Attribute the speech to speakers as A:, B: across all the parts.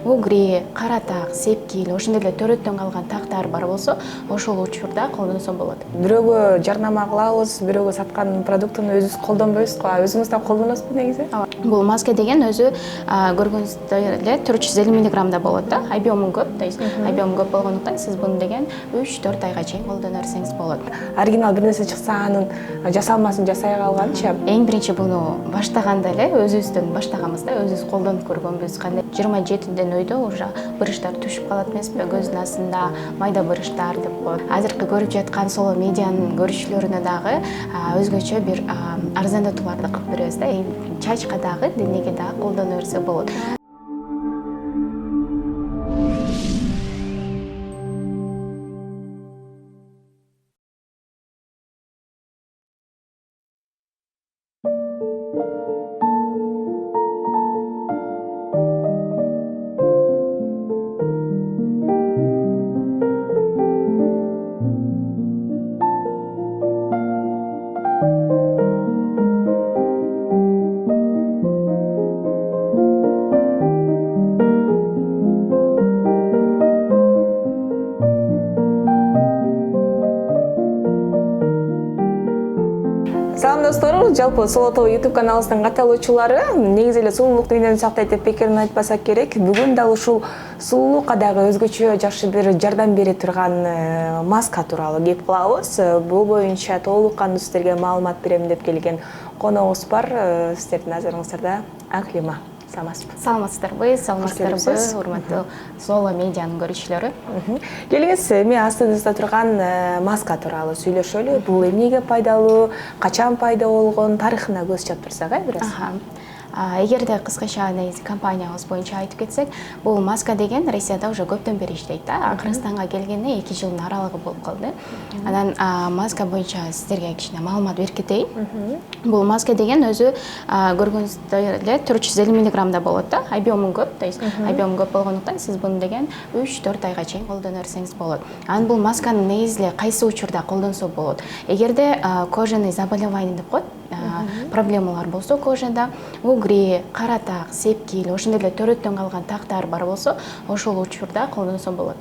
A: угри, каратак, сепкил, ошондой эле төрөттөн калган тактар бар болсо, ошол учурда колдонсо болот.
B: Бирөөгө жарнама кылабыз, бирөөгө саткан продуктун өзүбүз колдонбойбузго, өзүңүз так колдоносузбу негизи?
A: Бул маска деген өзү көргөнүздөй эле 450 мг болот да. Объему көп, то есть объем көп болгондуктан сиз буну деген 3-4 айга чейин колдоно берсеңиз болот.
B: Оригинал бир нерсе чыкса, анын жасалмасын жасай калганчы.
A: Эң биринчи буну баштаганда эле өзүбүздөн баштаганбыз да, өзүбүз колдонуп көргөнбүз. Кандай 27ден өйдө уже бырыштар түшүп калат эмеспи, көздүн астында майда бырыштар деп коет. Азыркы көрүп жаткан соло медианын көрүүчүлөрүнө дагы өзгөчө бир арзандатууларды кылып беребиз да. Чачка дагы, денеге дагы колдоно берсе болот.
B: Салам достор, жалпы Соло ТV YouTube каналыбыздын катталуучулары, негизи эле сулуулук дүйнөнү сактайт деп пикирин айтпасак керек. Бүгүн дал ушул сулуулукка дагы өзгөчө жакшы бир жардам бере турган маска тууралуу кеп кылабыз. Бул боюнча толук кандуу сиздерге маалымат берем деп келген коногубуз бар. Сиздердин назарыңыздарда Аклима.
A: Саламатсыздарбы, урматтуу Соло медианын көрүүчүлөрү.
B: Келиңиз, эми астыбызда турган маска тууралуу сүйлөшөлү. Бул эмнеге пайдалуу, качан пайда болгон, тарыхына көз чаптырсак, бираз.
A: Эгерде кыскача негизи компаниябыз боюнча айтып кетсек, бул маска деген Россияда уже көптөн бери иштейт да. Кыргызстанга келгенине 2 жылдын аралыгы болуп калды. Анан маска боюнча сиздерге кичине маалымат берип кетейин. Бул маска деген өзү көргөнүздөй эле 450 мг болот да. Объему көп, то есть объему көп болгондуктан сиз буну деген 3-4 айга чейин колдоно берсеңиз болот. Анан бул масканы негизи эле кайсы учурда колдонсо болот? Эгерде кожаный заболевание деп коет, проблемалар болсо кожада, угри, каратак, сепкил, ошондой эле төрөттөн калган тактар бар болсо, ошол учурда колдонсо болот.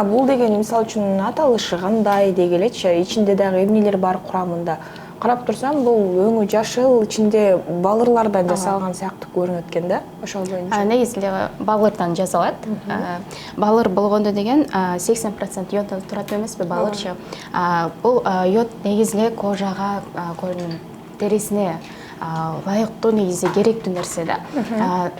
B: Бул деген мисалы үчүн аталышы кандай дегелечи, ичинде дагы эмнелер бар курамында? Карап турсам, бул өңү жашыл, ичинде балырлардан жасалган сыяктуу көрүнөт экен да, ошол боюнча.
A: Негизи эле балырдан жасалат. Балыр болгондо деген 80% йоддон турат эмеспи балырчы. Бул йод негизи эле кожага, кожанын терисине лайыктуу негизи керектүү нерсе да.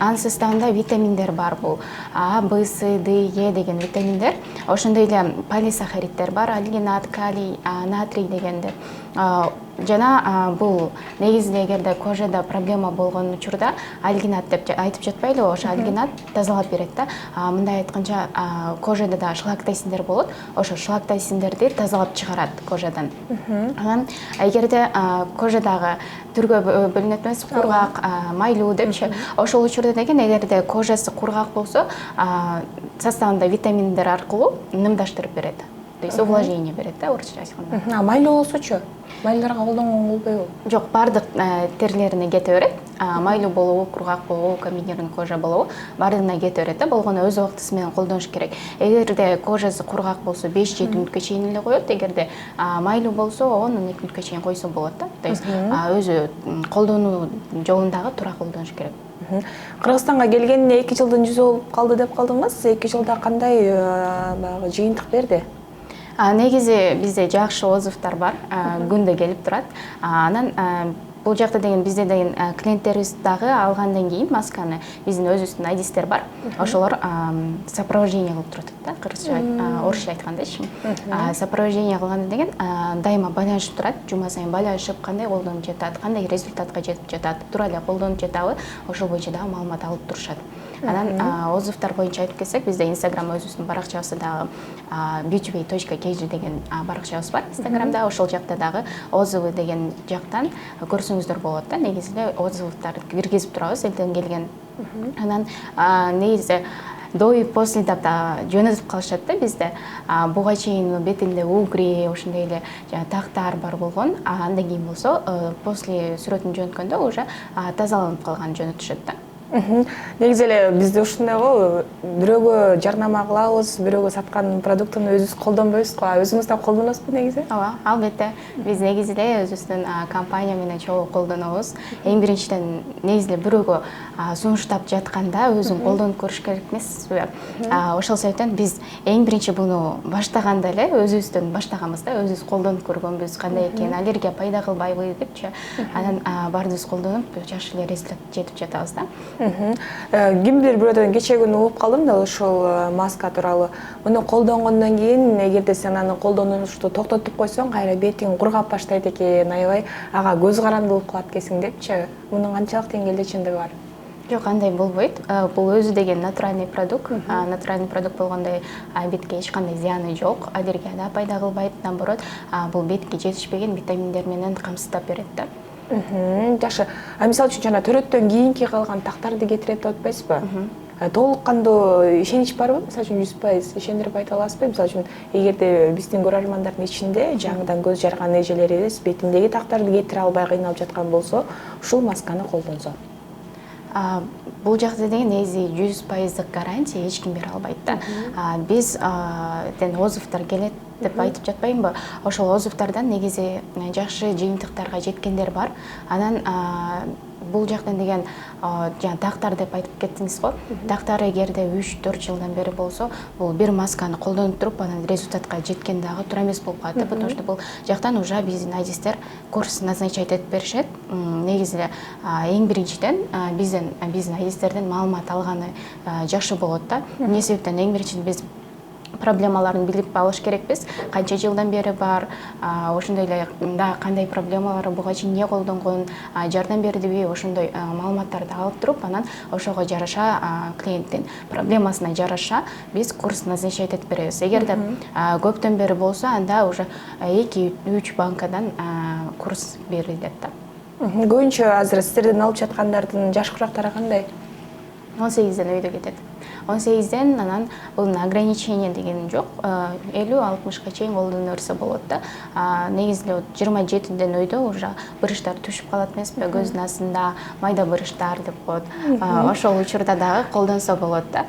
A: Анын составында витаминдер бар бул. А, Б, С, Д, Е деген витаминдер. Ошондой эле полисахариддер бар, алгинат, калий, натрий дегендер. Жана бул негизи эгерде кожада проблема болгон учурда алгинат деп айтып жатпайлыбы, ошо алгинат тазалап берет да. Мындай айтканча кожада да шлактосиндер болот, ошо шлактосиндерди тазалап чыгарат кожадан. Анан эгерде кожадагы түргө бөлүнөт эмес, кургак, майлуу депчи, ошол учурда деген эгерде кожасы кургак болсо, составында витаминдер аркылуу нымдаштырып берет. То есть увлажнение берет да, орусча айтканда.
B: Майлуу болсочу? Майларга колдонгон болбойбу?
A: Жок, бардык терлерине кете берет. Майлуу болобу, кургак болобу, комбинированный кожа болобу, бардыгына кете берет да. Болгону өз убактысы менен колдонуш керек. Эгерде кожасы кургак болсо 5-7 мүнөткө чейин эле коет, эгерде майлуу болсо 10-12 мүнөткө чейин койсо болот да. То есть өзү колдонуу жолундагы туура колдонуш керек.
B: Кыргызстанга келгенине 2 жылдын жүзү болуп калды деп калдыңыз. 2 жылда кандай баягы жыйынтык берди?
A: Негизи бизде жакшы отзывдар бар, күндө келип турат. Анан бул жакта деген бизде деген клиенттерибиз дагы алгандан кийин масканы биздин өзүбүздүн адистер бар. Ошолор сопровождение кылып турат да, кыргызча, орусча айткандачы. Сопровождение кылганда деген дайыма байланышып турат, жума сайын байланышып, кандай колдонуп жатат, кандай результатка жетип жатат, туура эле колдонуп жатабы, ошол боюнча дагы маалымат алып турушат. Анан отзывдар боюнча айтып кетсек, бизде Instagram өзүбүздүн баракчабызда дагы beautyway.kg деген баракчабыз бар Instagramда, ошол жакта дагы отзывы деген жактан көрсөңүздөр болот да. Негизи эле отзывдарды киргизип турабыз, элден келген. Анан негизи до и после деп да жөнөтүп калышат да бизде. Буга чейин бетинде угри, ошондой эле тактар бар болгон, андан кийин болсо после сүрөтүн жөнөткөндө уже тазаланып калганын жөнөтүшөт да.
B: Негизи эле бизде ушундай го, бирөөгө жарнама кылабыз, бирөөгө саткан продуктуну өзүбүз колдонбойбуз го. Өзүңүз да колдоносузбу негизи?
A: Ооба, албетте. Биз негизи эле өзүбүздүн компания менен чогуу колдонобуз. Эң биринчиден негизи эле бирөөгө сунуштап жатканда өзүң колдонуп көрүш керек эмеспи? Ошол себептен биз эң биринчи буну баштаганда эле өзүбүздөн баштаганбыз да, өзүбүз колдонуп көргөнбүз, кандай экен, аллергия пайда кылбайбы депчи. Анан баарыбыз колдонуп, жакшы эле результат жетип жатабыз да.
B: Кимдир бирөөдөн кечээ күнү угуп калдым да ошол маска тууралуу. Муну колдонгондон кийин эгерде сен аны колдонушту токтотуп койсоң, кайра бетиң кургап баштайт экен, аябай ага көз карандылык кылат экенсиң депчи. Мунун канчалык деңгээлде чындыгы бар?
A: Жок, андай болбойт. Бул өзү деген натуральный продукт. Натуральный продукт болгондой бетке эч кандай зыяны жок. Аллергия да пайда кылбайт, наоборот, бул бетке жетишпеген витаминдер менен камсыздап берет да.
B: Жакшы. Мисалы үчүн жана төрөттөн кийинки калган тактарды кетирет деп атпайсызбы? Толук кандуу ишенич барбы? Мисалы үчүн 100% ишендирип айта аласызбы? Мисалы үчүн эгерде биздин көрөрмандардын ичинде жаңыдан көз жарган эжелерибиз бетиндеги тактарды кетире албай кыйналып жаткан болсо, ушул масканы колдонсо.
A: Бул жакта деген негизи 100% гарантия эч ким бере албайт да. Биз отзывдар келет деп айтып жатпаймынбы? Ошол отзывдардан негизи жакшы жыйынтыктарга жеткендер бар. Анан бул жактан деген жана тактар деп айтып кеттиңиз го. Тактар эгерде 3-4 жылдан бери болсо, бул бир масканы колдонуп туруп, анан результатка жеткен дагы туура эмес болуп калат, потому что бул жактан уже биздин адистер курс назначать этип беришет. Негизи эле эң биринчиден биздин адистерден маалымат алганы жакшы болот да. Эмне себептен эң биринчиден биз проблемаларын билип алыш керекпиз. Канча жылдан бери бар, ошондой эле да кандай проблемалары буга чейин эмне колдонгон, жардам бердиби, ошондой маалыматтарды алып туруп, анан ошого жараша клиенттин проблемасына жараша биз курс назначать этип беребиз. Эгерде көптөн бери болсо, анда уже 2-3 банкадан курс берилет да.
B: Көбүнчө азыр сиздерден алып жаткандардын жаш курактары кандай?
A: 18ден өйдө кетет. 18ден анан бул ограничение деген жок. 50-60га чейин колдоно берсе болот да. Негизи эле 27ден өйдө уже бырыштар түшүп калат эмеспи? Көздүн астында майда бырыштар деп коет. Ошол учурда дагы колдонсо болот да.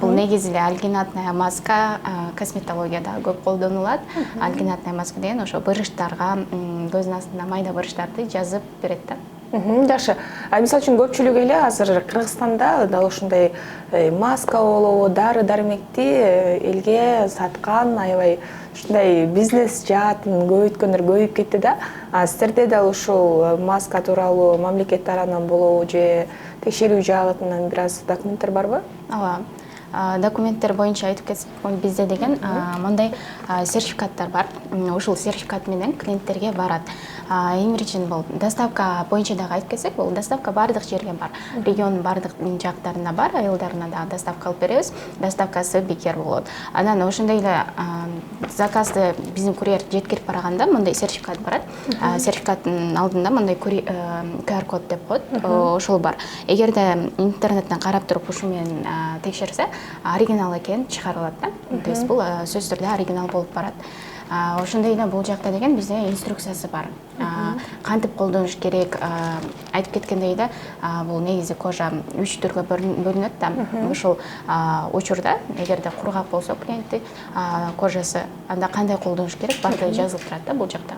A: Бул негизи эле альгинатная маска, косметологияда көп колдонулат. Альгинатная маска деген ошо бырыштарга, көздүн астында майда бырыштарды жазып берет да.
B: Жакшы. Мисалы үчүн көпчүлүк эле азыр Кыргызстанда дал ушундай маска болобу, дары-дармекти элге саткан аябай ушундай бизнес жаатын көбөйткөндөр көбөйүп кетти да. Сиздерде дал ушул маска тууралуу мамлекет тарабынан болобу же текшерүү жагынан бир аз документтер барбы?
A: Ооба. Документтер боюнча айтып кетсек, бизде деген мындай сертификаттар бар. Ушул сертификат менен клиенттерге барат. Эң биринчиден бул доставка боюнча дагы айтып кетсек, бул доставка бардык жерге бар. Региондун бардык жактарына бар, айылдарына дагы доставка кылып беребиз. Доставкасы бекер болот. Анан ошондой эле заказды биздин курьер жеткирип барганда мындай сертификат барат. Сертификаттын алдында мындай QR код деп коет. Ошол бар. Эгерде интернеттен карап туруп ушу менен текшерсе, оригинал экени чыгарылат да. То есть бул сөзсүз түрдө оригинал болуп барат. Ошондой эле бул жакта деген бизде инструкциясы бар. Кантип колдонуш керек, айтып кеткендей да, бул негизи кожа 3 түргө бөлүнөт да. Ошол учурда эгерде кургак болсо клиенттин кожасы, анда кандай колдонуш керек, баардыгы жазылып турат да бул жакта.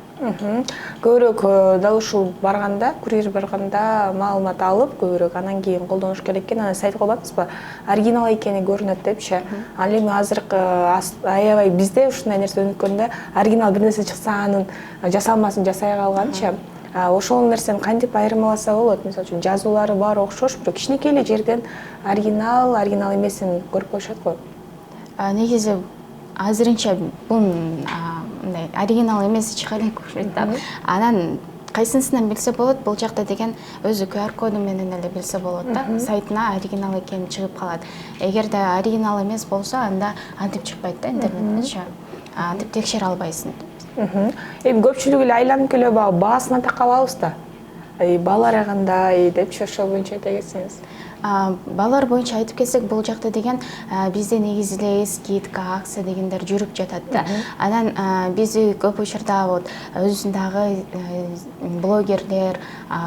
B: Көбүрөөк дал ушул барганда, курьер барганда маалымат алып, көбүрөөк анан кийин колдонуш керек экен. Анан сайт кылбапсызбы? Оригинал экени көрүнөт депчи. Ал эми азыркы аябай бизде ушундай нерсе өнүккөндө оригинал бир нерсе чыкса анын жасалмасын жасай калганчы. Ошол нерсени кантип айырмаласа болот? Мисалы үчүн жазуулары баары окшош, бирок кичинекей эле жерден оригинал эмесин көрүп коюшат го.
A: Негизи азырынча бул мындай оригинал эмеси чыга элек окшойт да. Анан кайсынысынан билсе болот, бул жакта деген өзү QR коду менен эле билсе болот да. Сайтына оригинал экени чыгып калат. Эгерде оригинал эмес болсо, анда антип чыкпайт да интернеттечи. Антип текшере албайсың.
B: Эми көпчүлүк эле айланып келип баасына такап алабыз да. Баалары кандай депчи, ошол боюнча айта кетсеңиз.
A: Балар боюнча айтып кетсек, бул жакта деген бизде негизинен скидка, акция дегендер жүрүп жатат да. Анан бизди көп учурда вот өзүндагы блогерлер,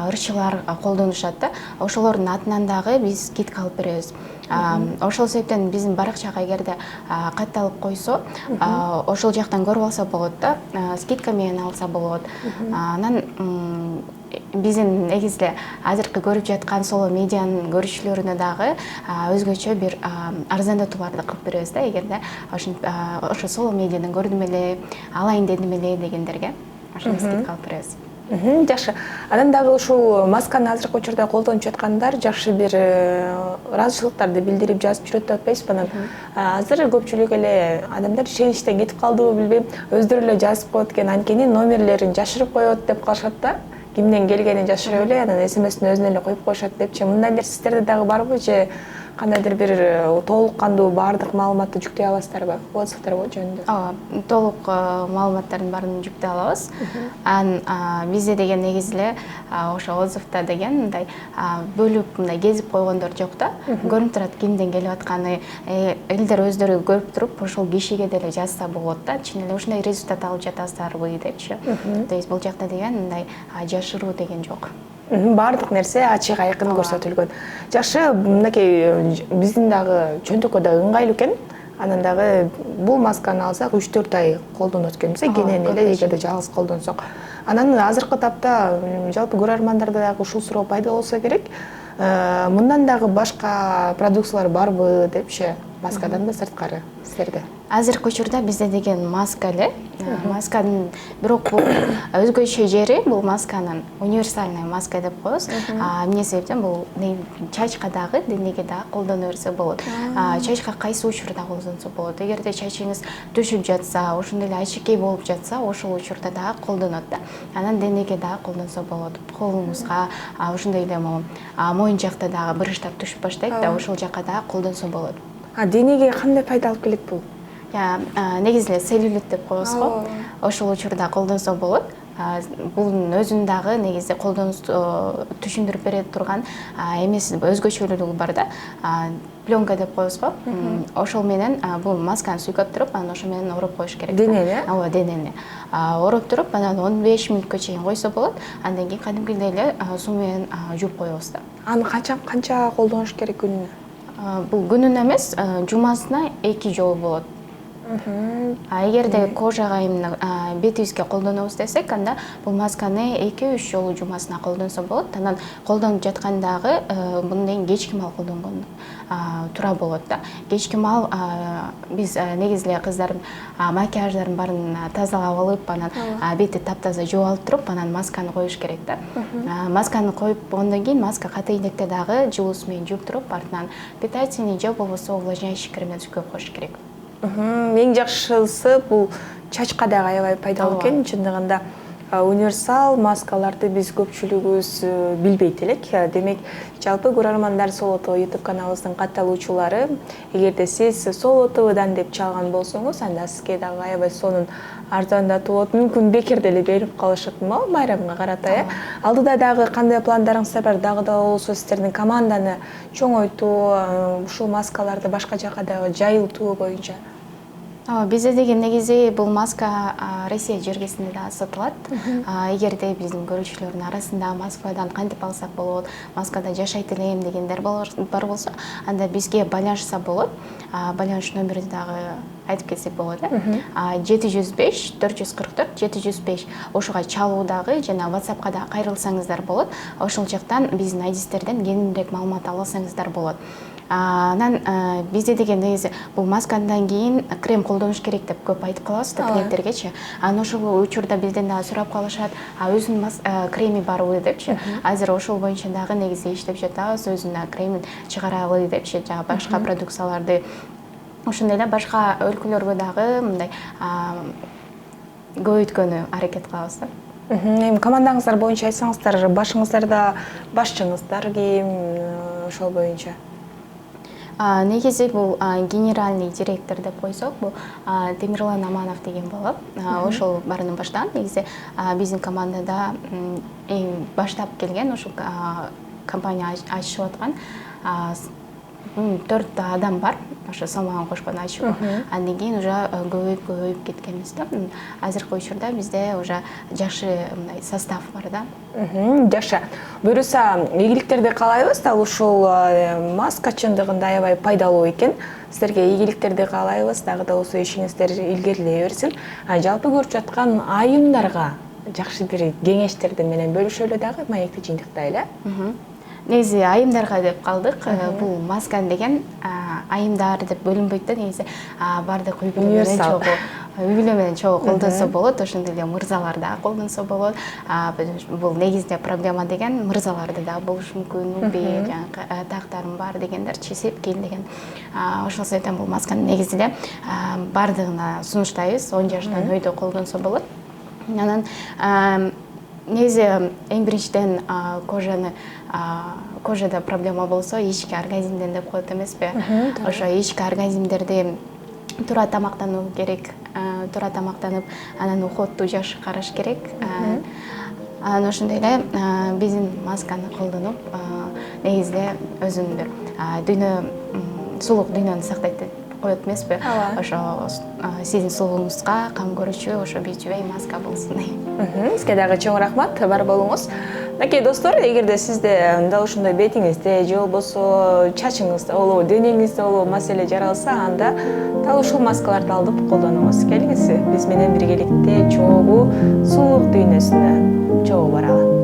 A: ырчылар колдонушат да. Ошолордун атынан дагы биз скидка алып беребиз. Ошол себептен биздин баракчага эгерде катталып койсо, ошол жактан көрүп алса болот да, скидка менен алса болот. Анан биздин негизде азыркы көрүп жаткан соло медианын көрүүчүлөрүнө дагы өзгөчө бир арзандатууларды кылып беребиз да, эгерде ошо соло медиадан көрдүм эле, алайын дедим эле дегендерге ошондой скидка алып беребиз.
B: Жакшы. Анан дагы ушул масканы азыркы учурда колдонуп жаткандар жакшы бир ыраазычылыктарды билдирип жазып жүрөт деп атпайсызбы? Анан азыр көпчүлүк эле адамдар ишеничтен кетип калдыбы билбейм, өздөрү эле жазып коет экен, анткени номерлерин жашырып коет деп калышат да. Кимден келгенин жашырып эле, анан СМСтин өзүнө эле коюп коюшат депчи. Мындайлар сиздерде дагы барбы же кандайдыр бир толук кандуу баардык маалыматты жүктөй аласыздарбы? Отзывдар жөнүндө.
A: Ооба, толук маалыматтардын баарын жүктөй алабыз. Бизде деген негизи эле ошо отзывда деген мындай бөлүп мындай кезип койгондор жок да. Көрүнүп турат кимден келип атканы, элдер өздөрү көрүп туруп ошол кишиге деле жазса болот да. Чын эле ушундай результат алып жатасыздарбы депчи. То есть бул жакта деген мындай жашыруу деген жок.
B: Баардык нерсе ачык айкын көрсөтүлгөн. Жакшы, мынакей биздин дагы чөнтөккө да ыңгайлуу экен. Анан дагы бул масканы алсак 3-4 ай колдонот экенбиз, кенен эле эгерде жалгыз колдонсок. Анан азыркы тапта жалпы көрөрмандарда дагы ушул суроо пайда болсо керек. Мындан дагы башка продукциялар барбы депчи, маскадан да сырткары силерде?
A: Азыркы учурда бизде деген маска эле. Масканын бирок бул өзгөчө жери бул масканын универсальный маска деп коебуз. Эмне себептен бул чачка дагы, денеге дагы колдоно берсе болот. Чачка кайсы учурда колдонсо болот. Эгерде чачыңыз түшүп жатса, ошондой эле ачыкей болуп жатса, ошол учурда дагы колдонот да. Анан денеге дагы колдонсо болот. Колуңузга, ошондой эле моюн жакта дагы брыштар түшүп баштайт да, ошол жакка дагы колдонсо болот.
B: Денеге кандай пайда алып келет бул?
A: Негизи эле целлюлит деп коебуз го. Ошол учурда колдонсо болот. Бунун өзүнүн дагы негизи колдонуш түшүндүрүп бере турган эмеси өзгөчөлүгү бар да. Пленка деп коебуз го. Ошол менен бул масканы сүйкөп туруп, анан ошо менен ороп коюш керек.
B: Денени?
A: Ооба, денени. Ороп туруп, анан 15 мүнөткө чейин койсо болот. Андан кийин кадимкидей эле суу менен жууп коебуз да.
B: Аны канча колдонуш керек күнүнө?
A: Бул күнүнө эмес, жумасына 2 жолу болот. Эгерде кожага именно бетибизге колдонобуз десек, анда бул масканы 2-3 жолу жумасына колдонсо болот. Анан колдонуп жаткандагы мындай кечки маал колдонгон туура болот да. Кечки маал биз негизи эле кыздардын макияждарын баарын тазалап алып, анан бети таптаза жууп алып туруп, анан масканы коюш керек да. Масканы коюп болгондон кийин маска каты ийнекте дагы жылуу суу менен жууп туруп, артынан питательный же болбосо увлажняющий креммен сүйкөп коюш керек.
B: Эң жакшысы бул чачка дагы аябай пайдалуу экен. Чындыгында универсал маскаларды биз көпчүлүгүбүз билбейт элек. Демек, жалпы көрөрмандар Соло ТВ YouTube каналыбыздын катталуучулары, эгерде сиз Соло ТВдан деп чалган болсоңуз, анда сизге дагы аябай сонун арзандатуу болот. Мүмкүн бекер деле берип калышатмы байрамга карата, Алдыда дагы кандай пландарыңыздар бар? Дагы да болсо сиздердин команданы чоңойтуу, ушул маскаларды башка жака дагы жайылтуу боюнча.
A: Бизде деген негизи бул маска Россия жергесинде да сатылат. Эгерде биздин көрүүчүлөрдүн арасында Москвадан кантип алсак болот, Москвада жашайт элем дегендер бар болсо, анда бизге байланышса болот. Байланыш номерди дагы айтып кетсек болот, 705 444 705. Ошого чалуу дагы жана WhatsAppка да кайрылсаңыздар болот. Ошол жактан биздин айдистерден кеңирээк маалымат алсаңыздар болот. Анан бизде деген негизи бул маскадан кийин крем колдонуш керек деп көп айтып калабыз да клиенттергечи. Анан ошол учурда бизден дагы сурап калышат, өзүнүн креми барбы депчи. Азыр ошол боюнча дагы негизи иштеп жатабыз, өзүнүн кремин чыгаралы депчи, жана башка продукцияларды ошондой эле башка өлкөлөргө дагы мындай көбөйткөнү аракет кылабыз да.
B: Эми командаңыздар боюнча айтсаңыздар, башыңыздарда башчыңыздар ким, ошол боюнча?
A: Негизи бул генеральный директор деп койсок, бул Темирлан Аманов деген болот. Ошол баарын баштаган. Негизи биздин командада эң баштап келген, ошол компания ачышып аткан. 4 адам бар, ошо салмаган кошкон ачууга. Андан кийин уже көбөйүп кеткенбиз да. Азыркы учурда бизде уже жакшы мындай состав бар да.
B: Жакшы. Буюрса, ийгиликтерди каалайбыз. Дал ушул маска чындыгында аябай пайдалуу экен. Силерге ийгиликтерди каалайбыз. Дагы да осы ишиңиздер илгерилей берсин. Жалпы көрүп жаткан айымдарга жакшы бир кеңештерди менен бөлүшөлү дагы маекти жыйынтыктайлы.
A: Негизи айымдарга деп калдык. Бул маска деген айымдар деп бөлүнбөйт да, негизи бардык үй бүлө менен чогуу колдонсо болот, ошондой эле мырзалар да колдонсо болот. Бул негизинде проблема деген мырзаларда да болушу мүмкүн, жанагы тактарым бар дегендерчи, сепкил деген. Ошол себептен бул масканы негизи эле бардыгына сунуштайбыз, 10 жаштан өйдө колдонсо болот. Анан негизи эң биринчиден кожада проблема болсо, ички организмден деп коет эмеспи? Ошо ички организмдерди туура тамактануу керек, туура тамактанып, анан ухооттуу жаш караш керек. Анан ошондой эле биздин масканы колдонуп, негизи эле өзүн бир сулук дүйнөнү сактайт деп коет эмеспи? Ошо сиздин сулууңузга кам көрүүчү ошо бийчүбей маска болсун.
B: Сизге дагы чоң рахмат, бар болуңуз. Мынакей достор, эгерде сизде дал ушундай бетиңизде же болбосо чачыңызда болобу, денеңизде болобу маселе жаралса, анда дал ушул маскаларды алып колдонуңуз. Келиңиз, биз менен биргеликте чогуу сулуулук дүйнөсүнө чогуу баралы.